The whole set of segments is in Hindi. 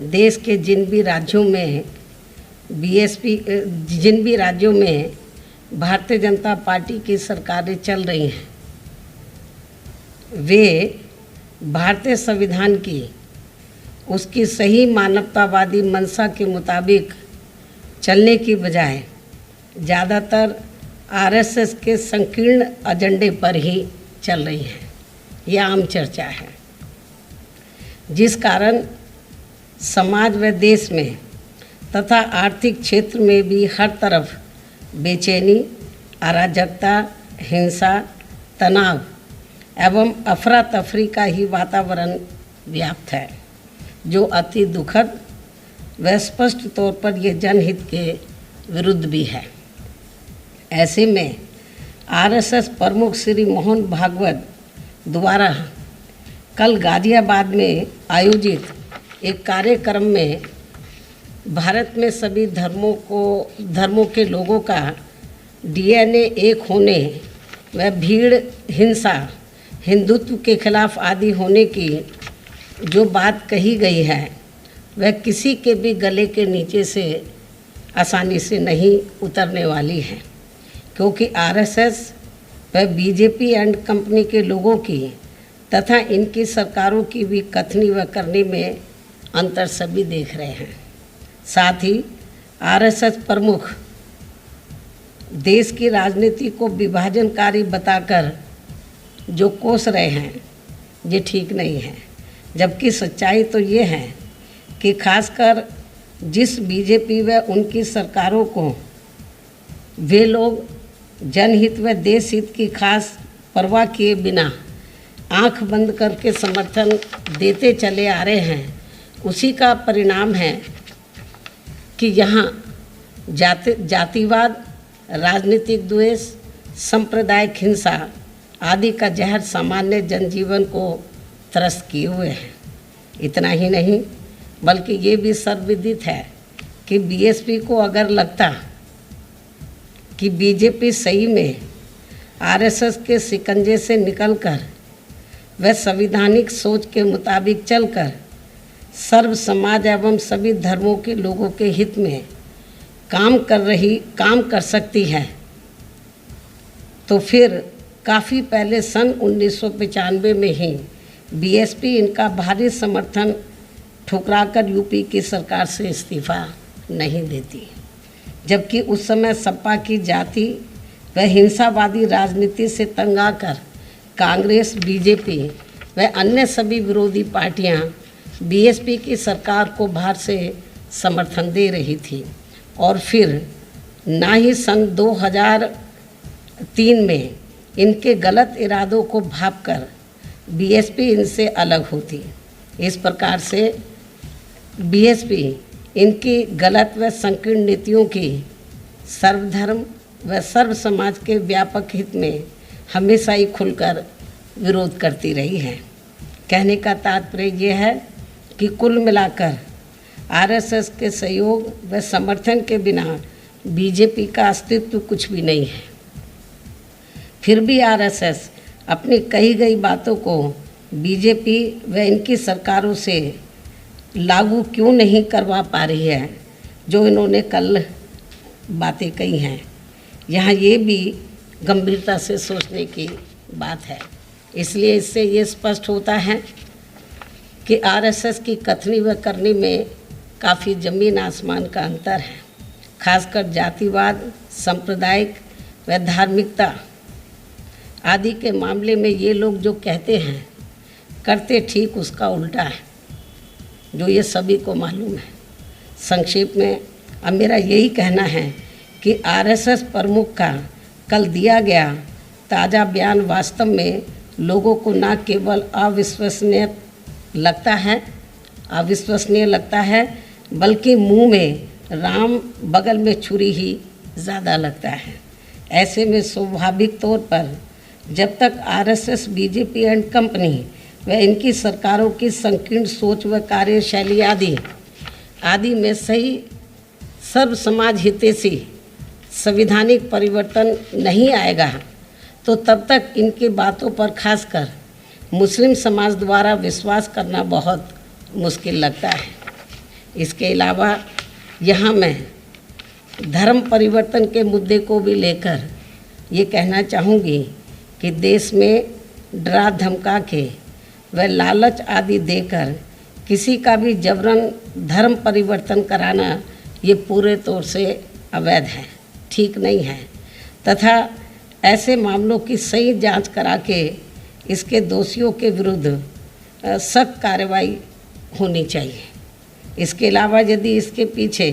देश के जिन भी राज्यों में भारतीय जनता पार्टी की सरकारें चल रही हैं, वे भारतीय संविधान की उसकी सही मानवतावादी मंशा के मुताबिक चलने की बजाय ज़्यादातर आरएसएस के संकीर्ण एजेंडे पर ही चल रही हैं। यह आम चर्चा है, जिस कारण समाज व देश में तथा आर्थिक क्षेत्र में भी हर तरफ बेचैनी, अराजकता, हिंसा, तनाव एवं अफरा तफरी का ही वातावरण व्याप्त है, जो अति दुखद व स्पष्ट तौर पर यह जनहित के विरुद्ध भी है। ऐसे में आरएसएस प्रमुख श्री मोहन भागवत द्वारा कल गाजियाबाद में आयोजित एक कार्यक्रम में भारत में सभी धर्मों के लोगों का डीएनए एक होने व भीड़ हिंसा, हिंदुत्व के खिलाफ आदि होने की जो बात कही गई है, वह किसी के भी गले के नीचे से आसानी से नहीं उतरने वाली है, क्योंकि आरएसएस व बीजेपी एंड कंपनी के लोगों की तथा इनकी सरकारों की भी कथनी व करनी में अंतर सभी देख रहे हैं। साथ ही आरएसएस प्रमुख देश की राजनीति को विभाजनकारी बताकर जो कोस रहे हैं, ये ठीक नहीं है। जबकि सच्चाई तो ये है कि खासकर जिस बीजेपी व उनकी सरकारों को वे लोग जनहित व देश हित की खास परवाह किए बिना आंख बंद करके समर्थन देते चले आ रहे हैं, उसी का परिणाम है कि यहाँ जातिवाद, राजनीतिक द्वेष, सांप्रदायिक हिंसा आदि का जहर सामान्य जनजीवन को त्रस्त किए हुए हैं। इतना ही नहीं, बल्कि ये भी सर्वविदित है कि बीएसपी को अगर लगता कि बीजेपी सही में आरएसएस के शिकंजे से निकलकर वह संवैधानिक सोच के मुताबिक चलकर सर्व समाज एवं सभी धर्मों के लोगों के हित में काम कर सकती है, तो फिर काफ़ी पहले सन 1995 में ही बीएसपी इनका भारी समर्थन ठुकराकर यूपी की सरकार से इस्तीफा नहीं देती। जबकि उस समय सपा की जाति व हिंसावादी राजनीति से तंग आकर कांग्रेस, बीजेपी व अन्य सभी विरोधी पार्टियां बीएसपी की सरकार को बाहर से समर्थन दे रही थी। और फिर ना ही सन 2003 में इनके गलत इरादों को भांपकर बीएसपी इनसे अलग होती। इस प्रकार से बीएसपी इनकी गलत व संकीर्ण नीतियों की सर्वधर्म व सर्व समाज के व्यापक हित में हमेशा ही खुलकर विरोध करती रही है। कहने का तात्पर्य यह है कि कुल मिलाकर आरएसएस के सहयोग व समर्थन के बिना बीजेपी का अस्तित्व कुछ भी नहीं है। फिर भी आरएसएस अपनी कही गई बातों को बीजेपी व इनकी सरकारों से लागू क्यों नहीं करवा पा रही है, जो इन्होंने कल बातें कही हैं। यहाँ ये भी गंभीरता से सोचने की बात है। इसलिए इससे ये स्पष्ट होता है कि आरएसएस की कथनी व करनी में काफ़ी ज़मीन आसमान का अंतर है। खासकर जातिवाद, सांप्रदायिक व धार्मिकता आदि के मामले में ये लोग जो कहते हैं, करते ठीक उसका उल्टा है, जो ये सभी को मालूम है। संक्षेप में अब मेरा यही कहना है कि आरएसएस प्रमुख का कल दिया गया ताज़ा बयान वास्तव में लोगों को न केवल अविश्वसनीय लगता है, बल्कि मुंह में राम बगल में छुरी ही ज़्यादा लगता है। ऐसे में स्वाभाविक तौर पर जब तक आरएसएस, बीजेपी एंड कंपनी व इनकी सरकारों की संकीर्ण सोच व कार्यशैली आदि में सही सर्व समाज हितैषी संवैधानिक परिवर्तन नहीं आएगा, तो तब तक इनकी बातों पर खासकर मुस्लिम समाज द्वारा विश्वास करना बहुत मुश्किल लगता है। इसके अलावा यहाँ मैं धर्म परिवर्तन के मुद्दे को भी लेकर ये कहना चाहूँगी कि देश में डरा धमका के व लालच आदि देकर किसी का भी जबरन धर्म परिवर्तन कराना ये पूरे तौर से अवैध है, ठीक नहीं है तथा ऐसे मामलों की सही जांच करा के इसके दोषियों के विरुद्ध सख्त कार्रवाई होनी चाहिए। इसके अलावा यदि इसके पीछे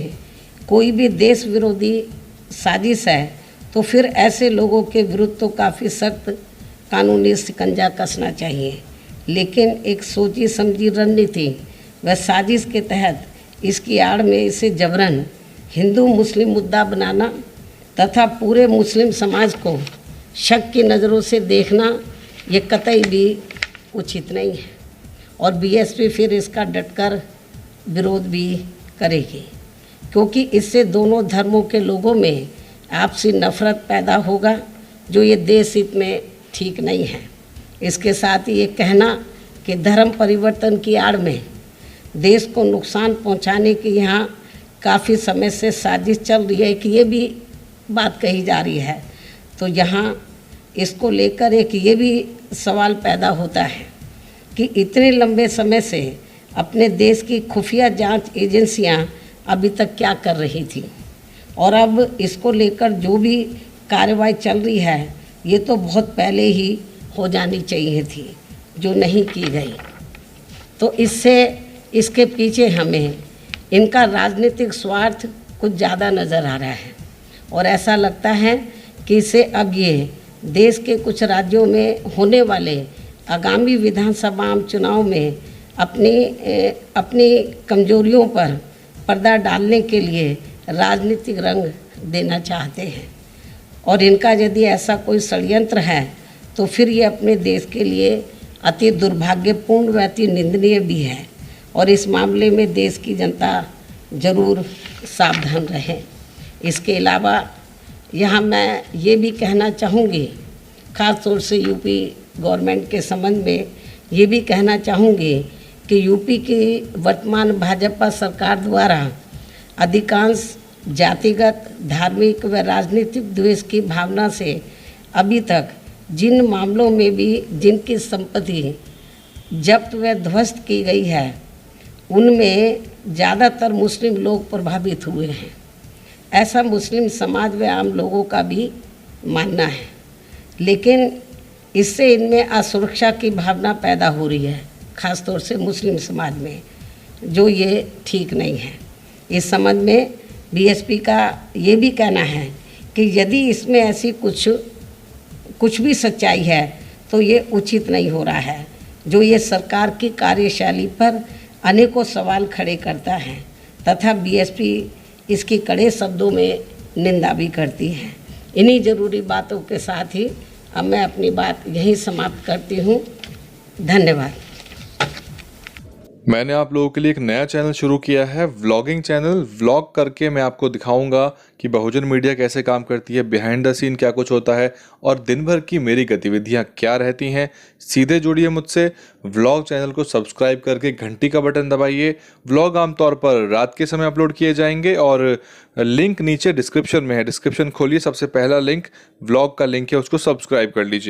कोई भी देश विरोधी साजिश है तो फिर ऐसे लोगों के विरुद्ध तो काफ़ी सख्त कानूनी शिकंजा कसना चाहिए, लेकिन एक सोची समझी रणनीति व साजिश के तहत इसकी आड़ में इसे जबरन हिंदू मुस्लिम मुद्दा बनाना तथा पूरे मुस्लिम समाज को शक की नज़रों से देखना ये कतई भी उचित नहीं है और बीएसपी फिर इसका डटकर विरोध भी करेगी, क्योंकि इससे दोनों धर्मों के लोगों में आपसी नफरत पैदा होगा जो ये देश हित में ठीक नहीं है। इसके साथ ही ये कहना कि धर्म परिवर्तन की आड़ में देश को नुकसान पहुंचाने की यहाँ काफ़ी समय से साजिश चल रही है कि ये भी बात कही जा रही है, तो यहाँ इसको लेकर एक ये भी सवाल पैदा होता है कि इतने लंबे समय से अपने देश की खुफिया जांच एजेंसियां अभी तक क्या कर रही थी और अब इसको लेकर जो भी कार्रवाई चल रही है ये तो बहुत पहले ही हो जानी चाहिए थी, जो नहीं की गई। तो इससे इसके पीछे हमें इनका राजनीतिक स्वार्थ कुछ ज़्यादा नज़र आ रहा है और ऐसा लगता है कि इसे अब ये देश के कुछ राज्यों में होने वाले आगामी विधानसभा चुनाव में अपनी कमजोरियों पर पर्दा डालने के लिए राजनीतिक रंग देना चाहते हैं और इनका यदि ऐसा कोई षड्यंत्र है तो फिर ये अपने देश के लिए अति दुर्भाग्यपूर्ण व अति निंदनीय भी है और इस मामले में देश की जनता जरूर सावधान रहे। इसके अलावा यहाँ मैं ये भी कहना चाहूँगी, ख़ास तौर से यूपी गवर्नमेंट के संबंध में ये भी कहना चाहूँगी कि यूपी की वर्तमान भाजपा सरकार द्वारा अधिकांश जातिगत धार्मिक व राजनीतिक द्वेष की भावना से अभी तक जिन मामलों में भी जिनकी संपत्ति जब्त व ध्वस्त की गई है उनमें ज़्यादातर मुस्लिम लोग प्रभावित हुए हैं, ऐसा मुस्लिम समाज व आम लोगों का भी मानना है। लेकिन इससे इनमें असुरक्षा की भावना पैदा हो रही है, ख़ास तौर से मुस्लिम समाज में, जो ये ठीक नहीं है। इस संबंध में बीएसपी का ये भी कहना है कि यदि इसमें ऐसी कुछ भी सच्चाई है तो ये उचित नहीं हो रहा है, जो ये सरकार की कार्यशैली पर अनेकों सवाल खड़े करता है तथा बीएसपी इसकी कड़े शब्दों में निंदा भी करती है। इन्हीं ज़रूरी बातों के साथ ही अब मैं अपनी बात यहीं समाप्त करती हूँ। धन्यवाद। मैंने आप लोगों के लिए एक नया चैनल शुरू किया है, व्लॉगिंग चैनल। व्लॉग करके मैं आपको दिखाऊंगा कि बहुजन मीडिया कैसे काम करती है, बिहाइंड द सीन क्या कुछ होता है और दिन भर की मेरी गतिविधियां क्या रहती हैं। सीधे जुड़िए मुझसे, व्लॉग चैनल को सब्सक्राइब करके घंटी का बटन दबाइए। व्लॉग आमतौर पर रात के समय अपलोड किए जाएंगे और लिंक नीचे डिस्क्रिप्शन में है, डिस्क्रिप्शन खोलिए, सबसे पहला लिंक व्लॉग का लिंक है, उसको सब्सक्राइब कर लीजिए।